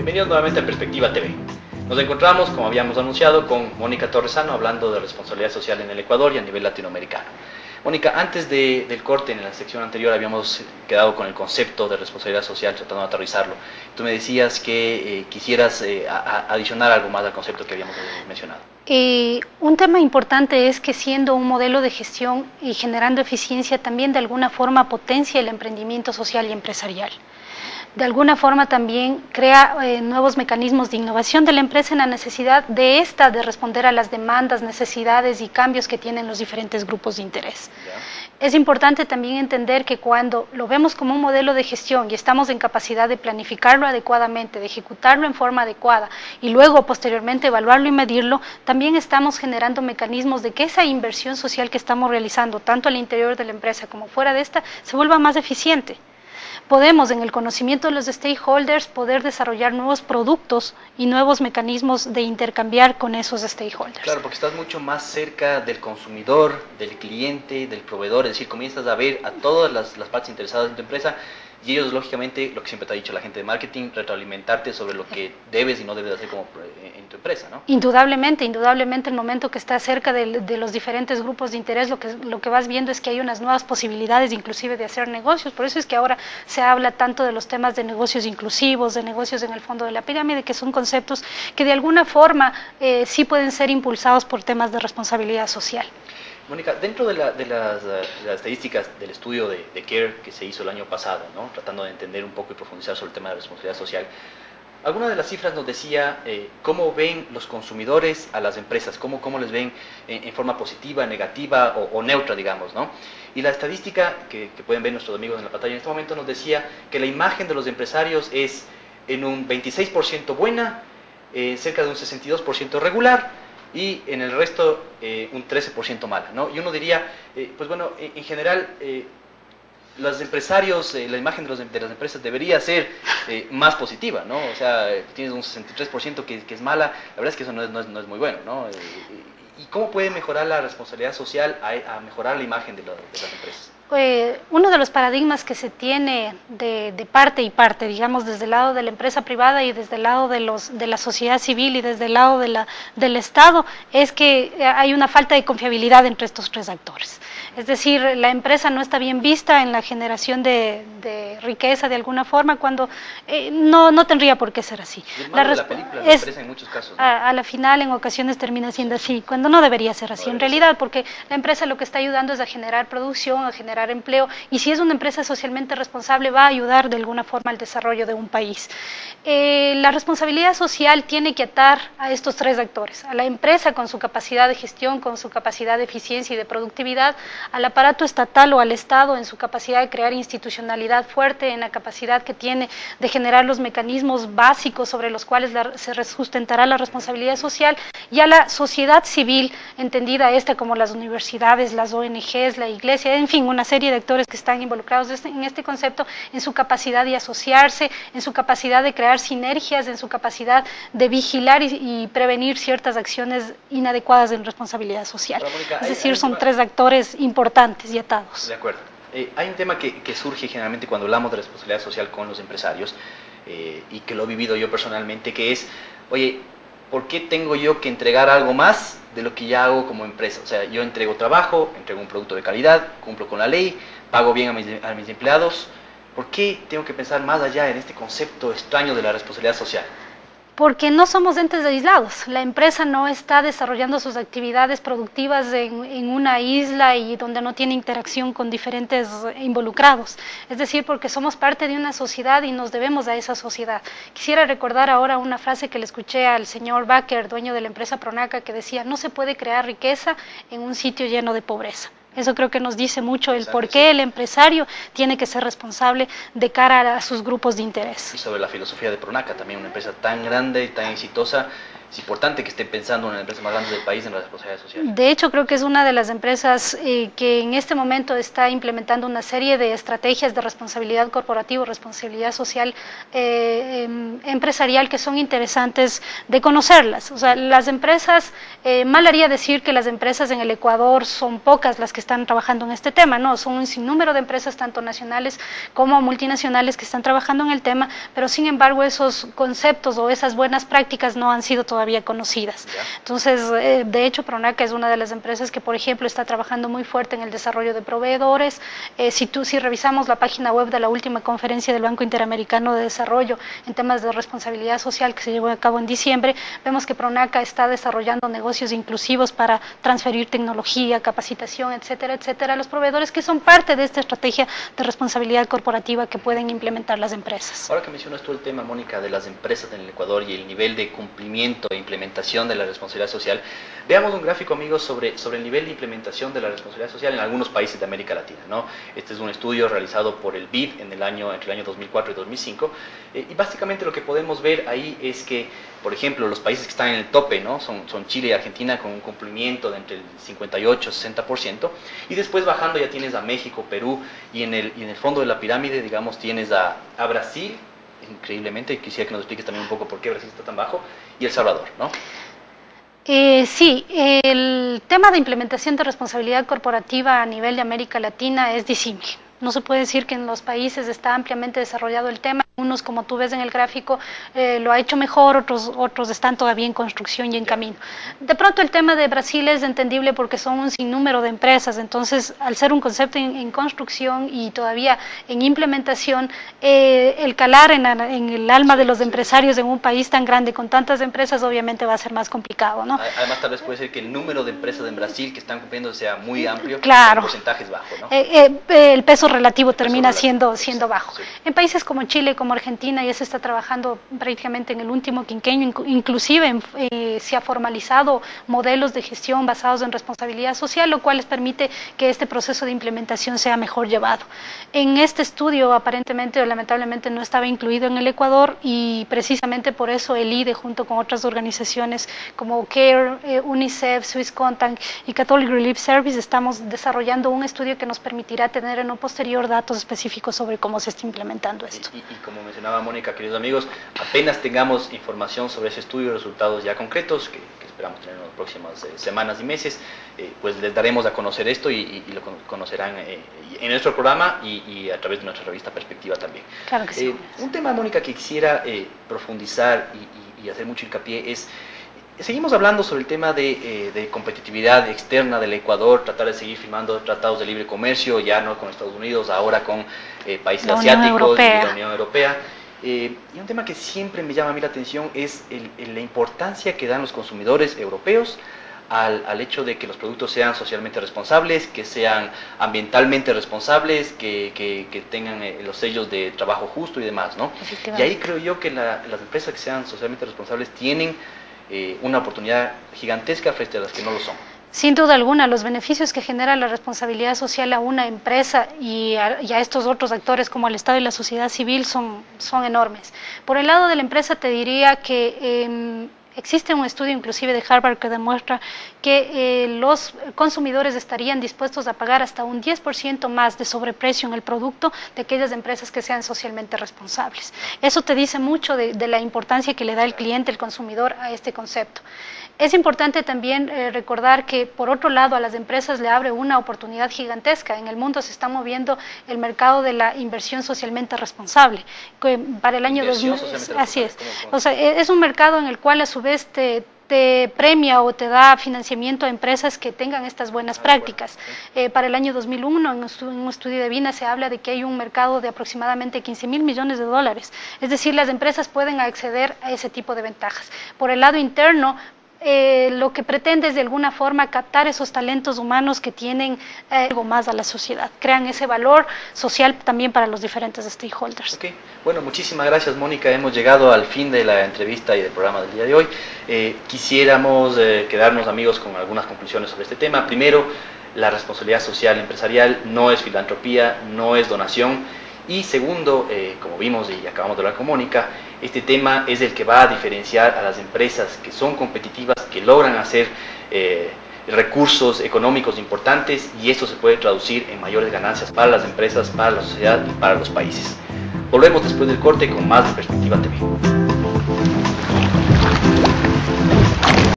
Bienvenidos nuevamente a Perspectiva TV. Nos encontramos, como habíamos anunciado, con Mónica Torresano hablando de responsabilidad social en el Ecuador y a nivel latinoamericano. Mónica, antes del corte, en la sección anterior, habíamos quedado con el concepto de responsabilidad social, tratando de aterrizarlo. Tú me decías que quisieras adicionar algo más al concepto que habíamos mencionado. Un tema importante es que siendo un modelo de gestión y generando eficiencia, también de alguna forma potencia el emprendimiento social y empresarial. De alguna forma también crea nuevos mecanismos de innovación de la empresa en la necesidad de responder a las demandas, necesidades y cambios que tienen los diferentes grupos de interés. Es importante también entender que cuando lo vemos como un modelo de gestión y estamos en capacidad de planificarlo adecuadamente, de ejecutarlo en forma adecuada y luego posteriormente evaluarlo y medirlo, también estamos generando mecanismos de que esa inversión social que estamos realizando, tanto al interior de la empresa como fuera de esta, se vuelva más eficiente. Podemos, en el conocimiento de los stakeholders, poder desarrollar nuevos productos y nuevos mecanismos de intercambiar con esos stakeholders. Claro, porque estás mucho más cerca del consumidor, del cliente, del proveedor, es decir, comienzas a ver a todas las partes interesadas en tu empresa y ellos, lógicamente, lo que siempre te ha dicho la gente de marketing, retroalimentarte sobre lo que debes y no debes hacer como en tu empresa, ¿no? Indudablemente el momento que estás cerca de los diferentes grupos de interés, lo que vas viendo es que hay unas nuevas posibilidades inclusive de hacer negocios. Por eso es que ahora se habla tanto de los temas de negocios inclusivos, de negocios en el fondo de la pirámide, que son conceptos que de alguna forma sí pueden ser impulsados por temas de responsabilidad social. Mónica, dentro de las estadísticas del estudio de CARE que se hizo el año pasado, ¿no?, tratando de entender un poco y profundizar sobre el tema de responsabilidad social, alguna de las cifras nos decía cómo ven los consumidores a las empresas, cómo les ven en forma positiva, negativa o neutra, digamos, ¿no? Y la estadística que pueden ver nuestros amigos en la pantalla en este momento nos decía que la imagen de los empresarios es en un 26% buena, cerca de un 62% regular, y en el resto un 13% mala, ¿no? Y uno diría, pues bueno, en general, los empresarios, la imagen de las empresas debería ser más positiva, ¿no? O sea, tienes un 63% que es mala, la verdad es que eso no es muy bueno, ¿no? ¿Y cómo puede mejorar la responsabilidad social a mejorar la imagen de las empresas? Uno de los paradigmas que se tiene de parte y parte, digamos, desde el lado de la empresa privada y desde el lado de la sociedad civil y desde el lado del Estado, es que hay una falta de confiabilidad entre estos tres actores. Es decir, la empresa no está bien vista en la generación de riqueza de alguna forma, cuando no tendría por qué ser así. Es malo de la película, la empresa en muchos casos, ¿no? A la final, en ocasiones termina siendo así, cuando no debería ser así en realidad, porque la empresa lo que está ayudando es a generar producción, a generar empleo, y si es una empresa socialmente responsable va a ayudar de alguna forma al desarrollo de un país. La responsabilidad social tiene que atar a estos tres actores, a la empresa con su capacidad de gestión, con su capacidad de eficiencia y de productividad, al aparato estatal o al Estado en su capacidad de crear institucionalidad fuerte, en la capacidad que tiene de generar los mecanismos básicos sobre los cuales se sustentará la responsabilidad social, y a la sociedad civil, entendida esta como las universidades, las ONGs, la iglesia, en fin, una serie de actores que están involucrados en este concepto, en su capacidad de asociarse, en su capacidad de crear sinergias, en su capacidad de vigilar y prevenir ciertas acciones inadecuadas en responsabilidad social. Mónica, es decir, son tres actores importantes y atados. De acuerdo. Hay un tema que surge generalmente cuando hablamos de responsabilidad social con los empresarios, y que lo he vivido yo personalmente, que es, oye, ¿por qué tengo yo que entregar algo más de lo que ya hago como empresa? O sea, yo entrego trabajo, entrego un producto de calidad, cumplo con la ley, pago bien a mis empleados. ¿Por qué tengo que pensar más allá en este concepto extraño de la responsabilidad social? Porque no somos entes aislados. La empresa no está desarrollando sus actividades productivas en una isla y donde no tiene interacción con diferentes involucrados. Es decir, porque somos parte de una sociedad y nos debemos a esa sociedad. Quisiera recordar ahora una frase que le escuché al señor Baker, dueño de la empresa Pronaca, que decía: no se puede crear riqueza en un sitio lleno de pobreza. Eso creo que nos dice mucho el por qué el empresario tiene que ser responsable de cara a sus grupos de interés. Y sobre la filosofía de Pronaca, también una empresa tan grande y tan exitosa, es importante que estén pensando en las empresas más grandes del país en la responsabilidad social. De hecho, creo que es una de las empresas que en este momento está implementando una serie de estrategias de responsabilidad corporativa, responsabilidad social empresarial que son interesantes de conocerlas. O sea, las empresas, mal haría decir que las empresas en el Ecuador son pocas las que están trabajando en este tema, no, son un sinnúmero de empresas tanto nacionales como multinacionales que están trabajando en el tema, pero sin embargo esos conceptos o esas buenas prácticas no han sido todavía conocidas. Entonces, de hecho, Pronaca es una de las empresas que, por ejemplo, está trabajando muy fuerte en el desarrollo de proveedores. Si revisamos la página web de la última conferencia del Banco Interamericano de Desarrollo en temas de responsabilidad social que se llevó a cabo en diciembre, vemos que Pronaca está desarrollando negocios inclusivos para transferir tecnología, capacitación, etcétera, etcétera, a los proveedores que son parte de esta estrategia de responsabilidad corporativa que pueden implementar las empresas. Ahora que mencionas tú el tema, Mónica, de las empresas en el Ecuador y el nivel de cumplimiento e implementación de la responsabilidad social, veamos un gráfico, amigos, sobre el nivel de implementación de la responsabilidad social en algunos países de América Latina, ¿no? Este es un estudio realizado por el BID entre el año 2004 y 2005, y básicamente lo que podemos ver ahí es que, por ejemplo, los países que están en el tope, ¿no? son Chile y Argentina con un cumplimiento de entre el 58 y 60%, y después bajando ya tienes a México, Perú, y en el fondo de la pirámide, digamos, tienes a Brasil, increíblemente, quisiera que nos expliques también un poco por qué Brasil está tan bajo, y El Salvador, ¿no? Sí, el tema de implementación de responsabilidad corporativa a nivel de América Latina es disímil. No se puede decir que en los países está ampliamente desarrollado el tema. Unos, como tú ves en el gráfico, lo ha hecho mejor, otros están todavía en construcción y en camino. De pronto el tema de Brasil es entendible porque son un sinnúmero de empresas, entonces al ser un concepto en construcción y todavía en implementación, el calar en el alma de los empresarios en un país tan grande con tantas empresas obviamente va a ser más complicado, ¿no? Además tal vez puede ser que el número de empresas en Brasil que están cumpliendo sea muy amplio, claro, el porcentaje es bajo, ¿no? El peso relativo termina siendo bajo. Sí. En países como Chile, como Argentina, ya se está trabajando prácticamente en el último quinquenio, inclusive se ha formalizado modelos de gestión basados en responsabilidad social, lo cual les permite que este proceso de implementación sea mejor llevado. En este estudio, aparentemente o lamentablemente, no estaba incluido en el Ecuador y precisamente por eso el IDE, junto con otras organizaciones como CARE, UNICEF, Swiss Contact y Catholic Relief Service, estamos desarrollando un estudio que nos permitirá tener en un posterior datos específicos sobre cómo se está implementando esto. Y como mencionaba Mónica, queridos amigos, apenas tengamos información sobre ese estudio, resultados ya concretos, que esperamos tener en las próximas semanas y meses, pues les daremos a conocer esto y lo conocerán en nuestro programa y a través de nuestra revista Perspectiva también. Claro que sí. Un tema, Mónica, que quisiera profundizar y hacer mucho hincapié es: seguimos hablando sobre el tema de competitividad externa del Ecuador, tratar de seguir firmando tratados de libre comercio, ya no con Estados Unidos, ahora con países asiáticos y la Unión Europea. Y un tema que siempre me llama a mí la atención es la importancia que dan los consumidores europeos al hecho de que los productos sean socialmente responsables, que sean ambientalmente responsables, que tengan los sellos de trabajo justo y demás, ¿no? Y ahí creo yo que las empresas que sean socialmente responsables tienen una oportunidad gigantesca frente a las que no lo son. Sin duda alguna, los beneficios que genera la responsabilidad social a una empresa y a estos otros actores como el Estado y la sociedad civil son enormes. Por el lado de la empresa te diría que existe un estudio inclusive de Harvard que demuestra que los consumidores estarían dispuestos a pagar hasta un 10% más de sobreprecio en el producto de aquellas empresas que sean socialmente responsables. Eso te dice mucho de la importancia que le da el cliente, el consumidor, a este concepto. Es importante también recordar que, por otro lado, a las empresas le abre una oportunidad gigantesca. En el mundo se está moviendo el mercado de la inversión socialmente responsable. Para el año 2000, así es. O sea, es un mercado en el cual a su vez te premia o te da financiamiento a empresas que tengan estas buenas prácticas. Para el año 2001, en un estudio de Vina, se habla de que hay un mercado de aproximadamente 15.000 millones de dólares. Es decir, las empresas pueden acceder a ese tipo de ventajas. Por el lado interno, lo que pretende es de alguna forma captar esos talentos humanos que tienen algo más a la sociedad, crean ese valor social también para los diferentes stakeholders. Okay. Bueno, muchísimas gracias, Mónica. Hemos llegado al fin de la entrevista y del programa del día de hoy. Quisiéramos quedarnos, amigos, con algunas conclusiones sobre este tema. Primero, la responsabilidad social empresarial no es filantropía, no es donación, Y segundo, como vimos y acabamos de hablar con Mónica, este tema es el que va a diferenciar a las empresas que son competitivas, que logran hacer recursos económicos importantes, y esto se puede traducir en mayores ganancias para las empresas, para la sociedad y para los países. Volvemos después del corte con más de Perspectiva TV.